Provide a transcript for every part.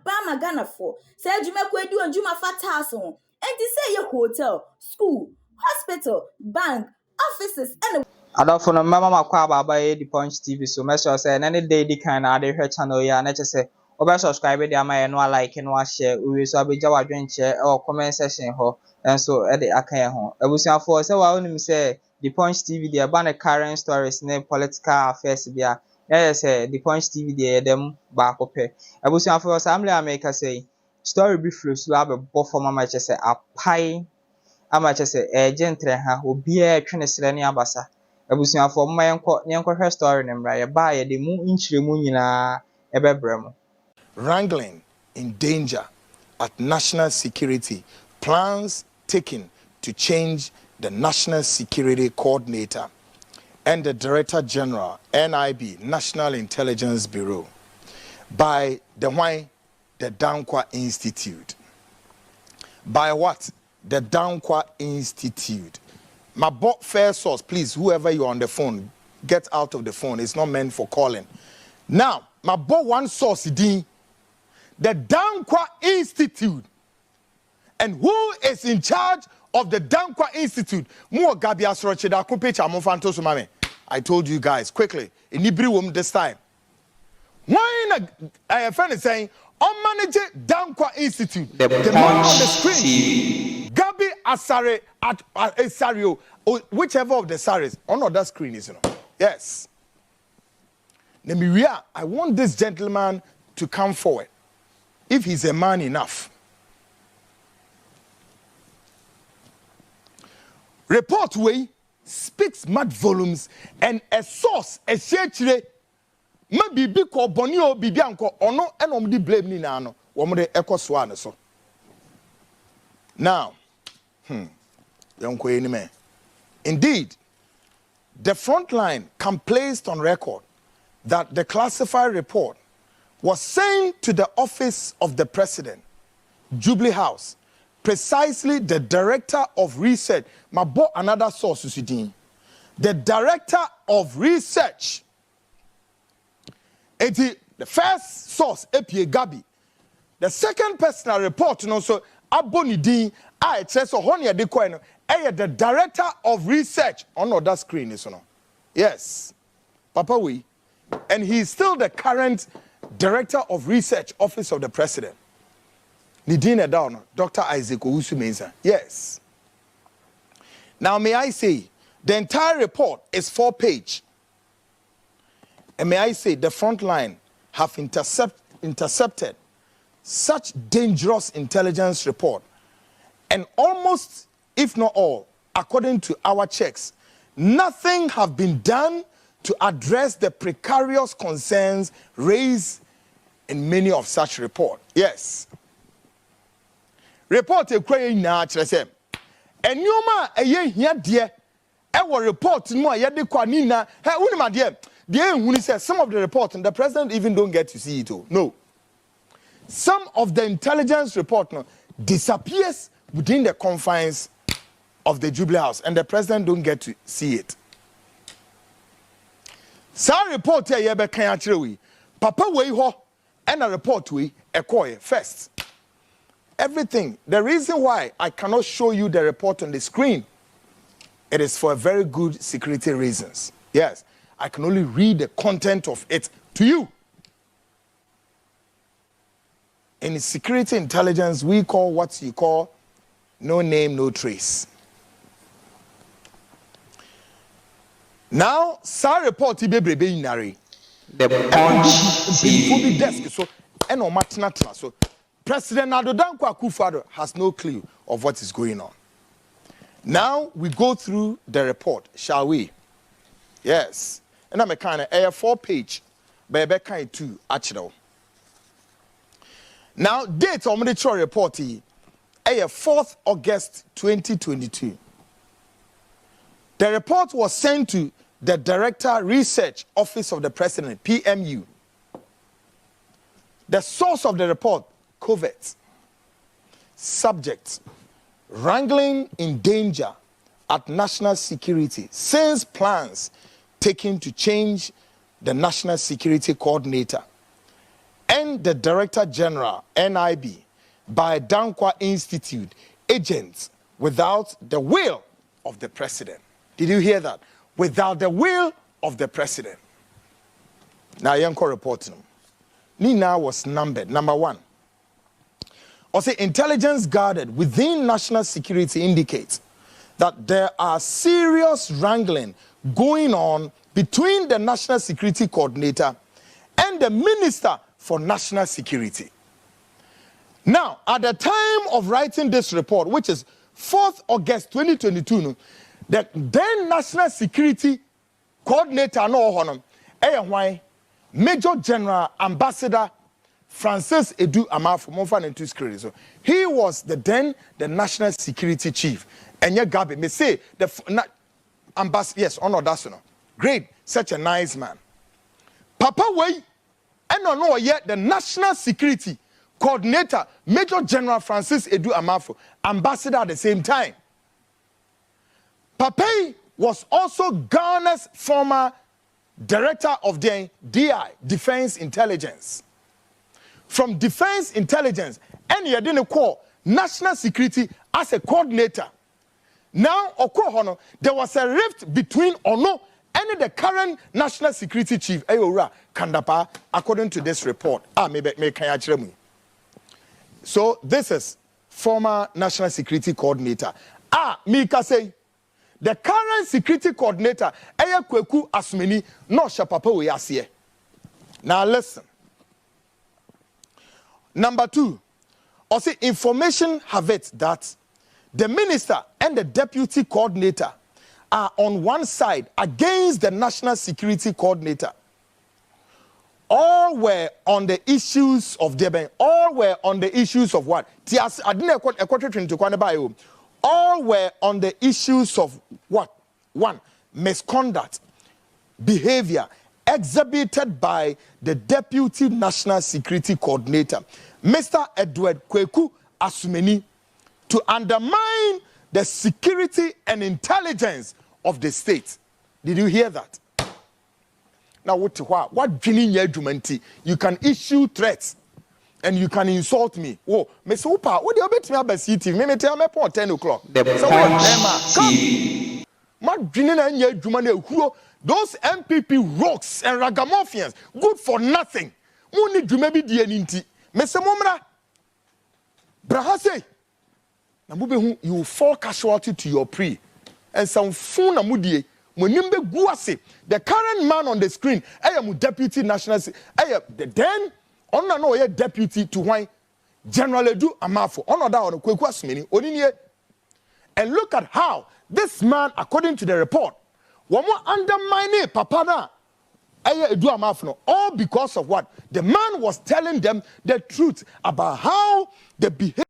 Bama Ghana for. Say Juma do and Juma Fatas on. And to say your hotel, school, hospital, bank, offices, and Addo for no mama makwa baba ye the Punch TV so make sure say any day di kan na dey hwe channel ya na che say obe subscribe dey ama ye no like no share we so abeja wadwenche e comment section ho enso e dey aka ye ho abusuafo say wa onim say the Punch TV dey ban the current stories ne political affairs bia say the Punch TV dey dem ba kope abusuafo so amle america say story be flow so abebo for mama che say apai ama che say gentle ha obi e twene sere ne abasa abusuafo mma yenko hwe story ne mra ye ba ye de mu nchiremu nyina ebebrem. Wrangling in danger at national security, plans taken to change the national security coordinator and the director general NIB National Intelligence Bureau by the Dankwa Institute. By what? The Dankwa Institute. My first source, please, whoever you're on the phone, get out of the phone. It's not meant for calling. Now, my one source, the Dankwa Institute. And who is in charge of the Dankwa Institute? I told you guys quickly, in Hebrew this time. Why a friend is saying, on manager Dankwa Institute, the man on the screen, Gabi Asare at Esario, whichever of the Saris on that screen is, Yes. Nemiria, I want this gentleman to come forward, if he's a man enough. Report way speaks mad volumes and a source, a share maybe because Bonio Bibianco or no, and the blame ni nano, woman the echo swan so. Now, indeed, the front line can place on record that the classified report was sent to the office of the president, Jubilee House, precisely the director of research. Ma bought another source, the director of research. The first source, APA Gabi. The second personal report, also Abonidi, I says so Honia de Coin, the director of research on that screen is no. Yes, Papa we, and he's still the current director of research office of the president. Nidina down, Dr. Isaac Owusu Mensah. Yes. Now may I say, the entire report is 4-page. And may I say, the front line have intercepted such dangerous intelligence report. And almost, if not all, according to our checks, nothing have been done to address the precarious concerns raised in many of such reports. Yes. Report a crying naturally. And you ma a year here, dear. Our report more yet the Quanina. Hey, my dear. Dear, when he says some of the report, and the president even don't get to see it. No. Some of the intelligence report disappears within the confines of the Jubilee House, and the president don't get to see it. Some report here, you be Papa way ho, and a report we acquire first. Everything. The reason why I cannot show you the report on the screen, it is for very good security reasons. Yes, I can only read the content of it to you. In security intelligence, we call what you call no name, no trace. Now, sa report the Punch desk so and no matter so President Addo Kwaku has no clue of what is going on. Now we go through the report, shall we? Yes. And I'm a kind of 4-page, but kind 2 actually. Now, date on the report here, 4th August 2022. The report was sent to the Director Research Office of the President, PMU. The source of the report, covert. Subject, wrangling in danger at national security since plans taken to change the national security coordinator and the Director General, NIB, by Dankwa Institute agents without the will of the president. Did you hear that? Without the will of the president. Now, Yanko reporting. Nina was numbered. Number 1. Also, intelligence gathered within national security indicates that there are serious wrangling going on between the National Security Coordinator and the Minister for National Security. Now, at the time of writing this report, which is 4th August 2022, the then National Security Coordinator, Major General Ambassador Francis Edu Amafo, so he was the National Security Chief. And yet Gabi may say the ambassador, yes, honor that's no. Great, such a nice man. Papa Way, and no yet the National Security Coordinator, Major General Francis Edu Amafo, ambassador at the same time. Papa was also Ghana's former Director of the DI, Defense Intelligence. From Defense Intelligence, and you didn't call National Security as a coordinator. Now, Okohono, there was a rift between Ono and the current National Security Chief, Ayora Kandapa, according to this report. So, this is former National Security Coordinator. Mika say, the current security coordinator, Kwaku Asmeni, no Shapapa Weyasiye. Now, listen. Number 2, also information have it that the minister and the deputy coordinator are on one side against the National Security Coordinator. All were on the issues of Deben. All were on the issues of what? All were on the issues of what? 1, misconduct, behavior exhibited by the Deputy National Security Coordinator, Mr. Edward Kwaku Asumeni, to undermine the security and intelligence of the state. Did you hear that? Now, what you can issue threats and you can insult me. Oh, Mr. Upa, what do you bet me about CT? Me tell me at 10 o'clock. Those MPP rocks and ragamuffins, good for nothing. Only do maybe DNT. Mr. Momra, Brahase, you fall casualty to your pre. And some phone amudie, Munimbe Guase, the current man on the screen, I am Deputy National, then, on deputy to why General Edu Amafo, on that on Kwaku Asumeni, and look at how this man, according to the report, one more undermining Papa Edu Amafo, all because of what? The man was telling them the truth about how the behavior.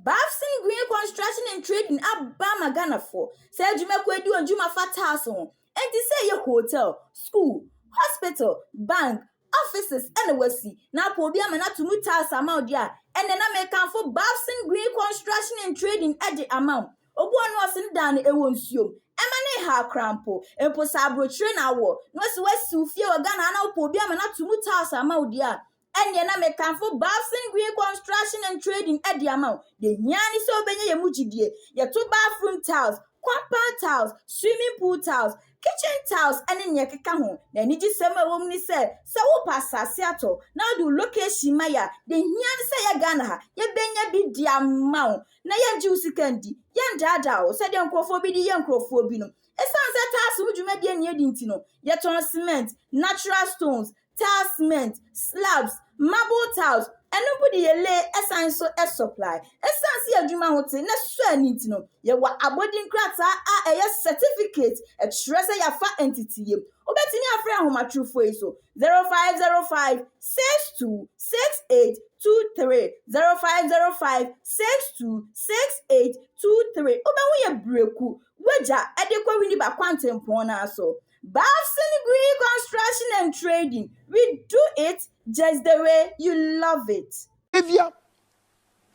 Bafsin Green Construction and Trading Abama Ghana for. Say Jumekwe do and Juma Fatas on. And to say your hotel, school, hospital, bank, offices, and the Westie. Now Pobiam and to Mutas amount there. And then I may come for Bafsin Green Construction and Trading at the amount. Obuan was in down a won't you. Emane ha crampo, and Posabro train hour. No West Sufia Ghana now Pobiam and to Mutas amount there. And yana me come for Bafsin Green Construction and Trading at the amount. The Nyani so benye mujidie. Your 2 bathroom tiles, compound tiles, swimming pool tiles, kitchen tiles, and in Yakaka. Then it is summer woman said, so passa Seattle. Now do location Maya. The Nyani say ya Ghana. Ye benya be the amount. Na yan juicy candy. Yan dada, said young crofobidi, young crofobino. A sunset task would you make any dintino. Yet on cement, natural stones. Tile cement, slabs, marble tiles, and nobody lay essence a supply. Essence ya Juma hotel, na swear need to know. Ye wa abodin cracks are a certificate, a treasure ya fat entity. Obetini afraid home a true for so 0505 626823 0505 626823. Oba we breaku. Weja edekwa wini ba quantum pona so. Bafsin Green Construction and Trading. We do it just the way you love it. Behavior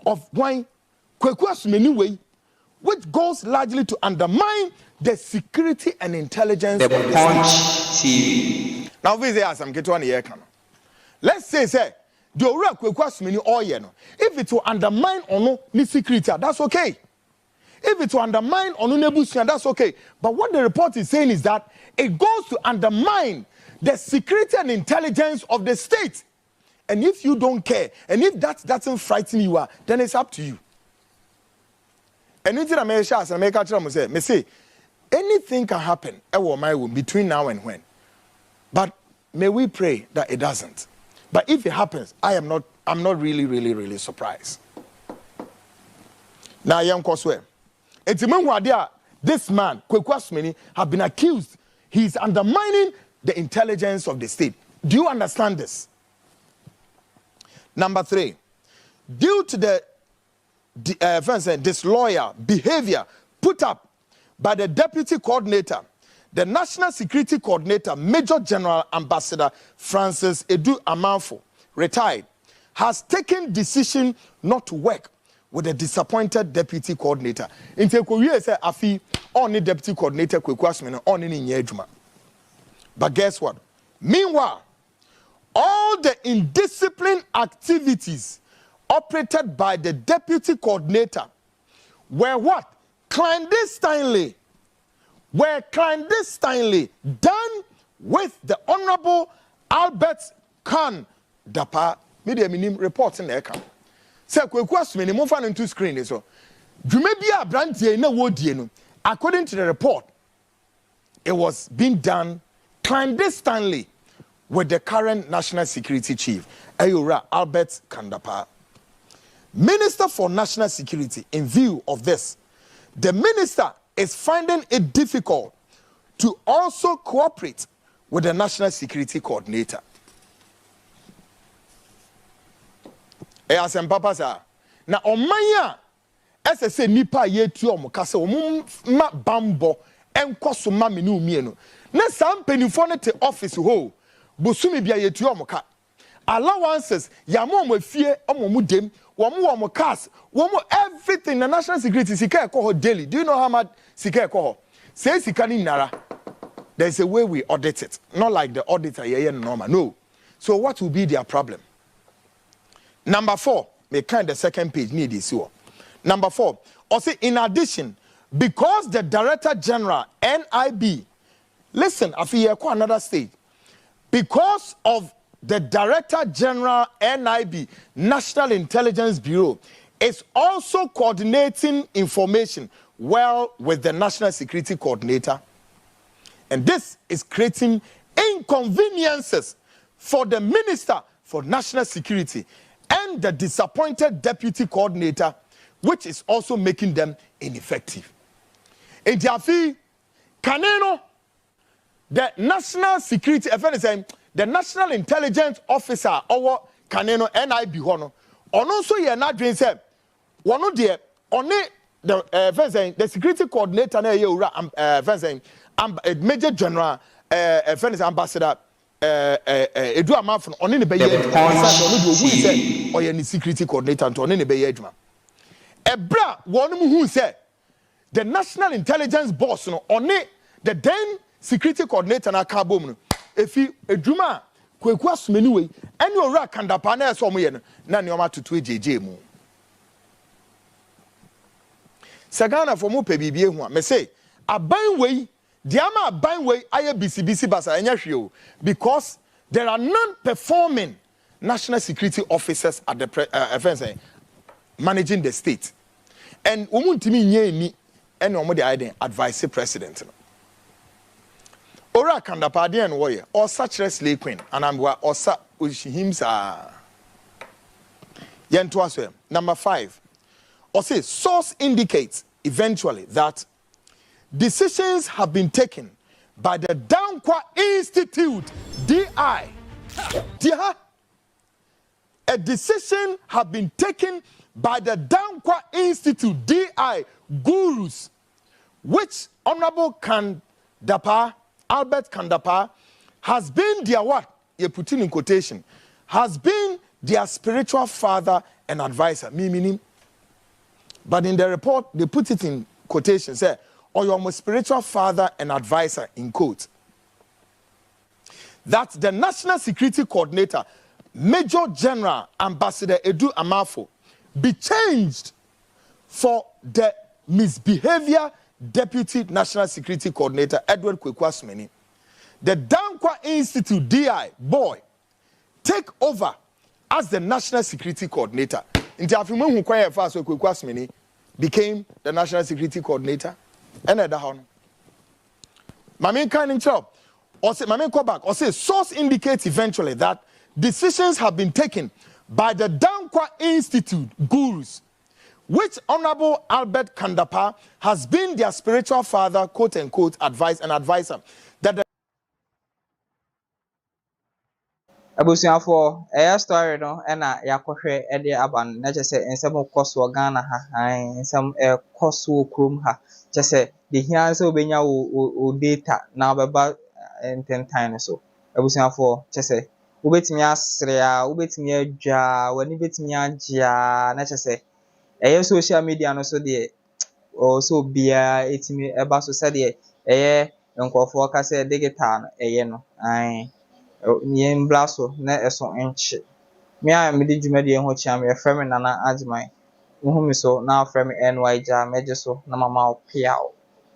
of wine, Kwaku Asumeni way, which goes largely to undermine the security and intelligence the of the Punch state. TV. Now, we say, I'm getting on the air. Let's say, the owura Kwaku Asumani oye no. If it will undermine ono ni security, that's okay. If it will undermine ono nebusia, that's okay. But what the report is saying is that it goes to undermine the security and intelligence of the state. And if you don't care, and if that doesn't frighten you, then it's up to you. And anything I may say, anything can happen between now and when. But may we pray that it doesn't. But if it happens, I'm not really surprised. Now, young Koswe, this man, Kwaku Asumani, have been accused. He's undermining the intelligence of the state. Do you understand this? Number 3, due to the disloyal behavior put up by the deputy coordinator, the National Security Coordinator, Major General Ambassador Francis Edu Amanfo, retired, has taken decision not to work with the disappointed deputy coordinator. Only deputy coordinator Kwaku Asumani only in Yejuma. But guess what? Meanwhile, all the indisciplined activities operated by the deputy coordinator were what? Clandestinely done with the Honorable Albert Khan Dapa. Media minim reporting there come. Say Kwaku Asumani mo fan into screen so. Dwumabia brantie na wodie no. According to the report, it was being done clandestinely with the current National Security Chief, Ayora Albert Kandapa. Minister for National Security, in view of this, the minister is finding it difficult to also cooperate with the National Security Coordinator. Na omanya SSA nipa yetu omukase omuma bambo enkoso ma menu mienu. Na sam penifo ne te office ho bosumi bia yetu omuka. Allowances yamo omafie omomudem womo cars womo everything the national security sika ekoho daily. Do you know how much sika ekoho? Say sika ni nara. There's a way we audit it, not like the auditor here normal. No. So what will be their problem? Number 4, may kind the second page need this. Number 4, also in addition, because the Director General NIB, listen, I feel another stage. Because of the Director General NIB, National Intelligence Bureau, is also coordinating information well with the National Security Coordinator. And this is creating inconveniences for the Minister for National Security and the disappointed Deputy Coordinator, which is also making them ineffective. In Tiafi, Kaneno, the National Security, the National Intelligence Officer, or Kaneno NIB Hono, on also you're not doing say, one of the only the security coordinator, Major General, Ambassador. Edu Amanfo on any be or any security coordinator on any be edma. Ebra one who said the National Intelligence boss no on the then security coordinator na kabom. If he eduma Kwaku Asumani we any ora kandapa na so mo ye no na neoma tutu ejeje mu. Sagana for mo pe bibie hu a me say aban we Diama Banway aye BCBC basa enya hwe because there are non-performing national security officers at the managing the state. And umuntimi nye ni ene omo de aiden advise president no. Ora kandapa de en woye or such Leslie Queen anambwa or sa himsa. Yento aso. Number 5. Or say source indicates eventually that decisions have been taken by the Dankwa Institute, DI. A decision have been taken by the Dankwa Institute, DI, gurus, which Honorable Albert Kandapa, has been their what? You put in quotation, has been their spiritual father and advisor, meaning. But in the report, they put it in quotation, say, or your spiritual father and advisor, in quote. That the National Security Coordinator Major General Ambassador Edu Amafo be changed for the misbehavior Deputy National Security Coordinator Edward Kwaku Asmeni. The Dankwa Institute DI boy take over as the National Security Coordinator. Into Afimu who kwaya fast Kwaku Asmeni became the National Security Coordinator. And at the horn. Mami kind job. Or say Mami go back. Or say source indicates eventually that decisions have been taken by the Dankwa Institute gurus, which Honorable Albert Kandapa has been their spiritual father, quote unquote, advisor. That the abusuafo story no na yakohwe de aban na chese ensem koso Ghana ha ensem koso krom ha chese de hia se obenya o data na obeba ententan so abusuafo chese ubetimi asre a ubetimi adwa wani betimi agya na chese social media no so de o so bia etimi eba so se de nkofo ka se digital no no nyen blaso na eso enche me a me di dwumade ho chia me frame nana agman wo mi so na frame ny ja meje so na mama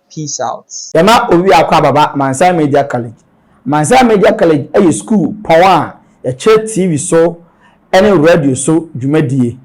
peace out yama owi akwa baba Mansa Media College. Mansa Media College a school power ya che TV so ene radio so dwumadie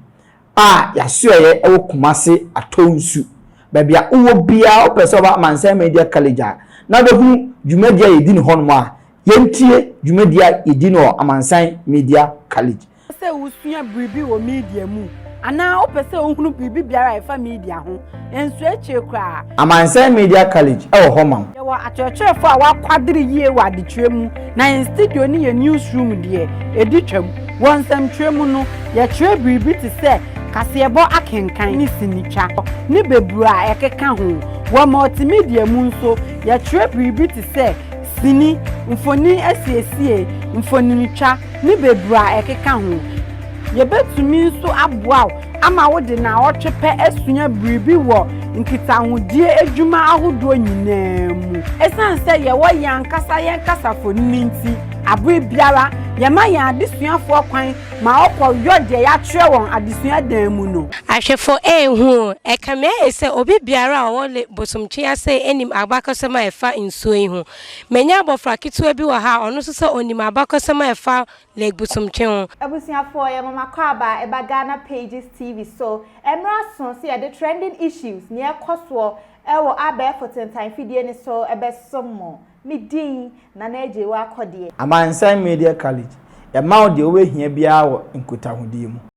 ya so ye e Kumase atonsu babia uwo bia opese oba Mansa Media College na be hu dwumadie yedi ne honmo a yentie dwumadie yedi no Mansa Media College. Se usua bribi wo media mu ana opese ohunu bribi biara efa media ho enso eche kra Mansa Media College e wo homam ye wa achechefo a wakwadire yie wa adetwemu na in studio ni ye newsroom de editwam wonsam twemu no ye twe bribi ti se kasebo akenkan ni sinitwa ni bebura ekeka ho wo multimedia mu nso ye twe bribi ti se sini mfoni asiesie mfoni nitwa ni bebura ekeka ho ye betumi nso aboa ama wo de na otwepe asunya bribi wo nkitahudie adwuma ahodo nyinaamu esanse ye wo yankasa foni nti abre biara ye ma ya adesuafo kwan ma okọ yode ya twe won adesua dan mu no ahwefo ehu ekame ese obi biara wo le bosomtwe ase enim abakosema efa nsuo ihu menya abofra kitu bi wa ha ono so se onim abakosema efa le bosomtwe ho abusuafo ye mama kwaba eba Ghana Pages TV so emra son se the trending issues near koso ewo abefo tentan fidie ni so ebesomo midin na naje wa akode Mansa Media College ya ma de we hia bia wo nkotahudie mu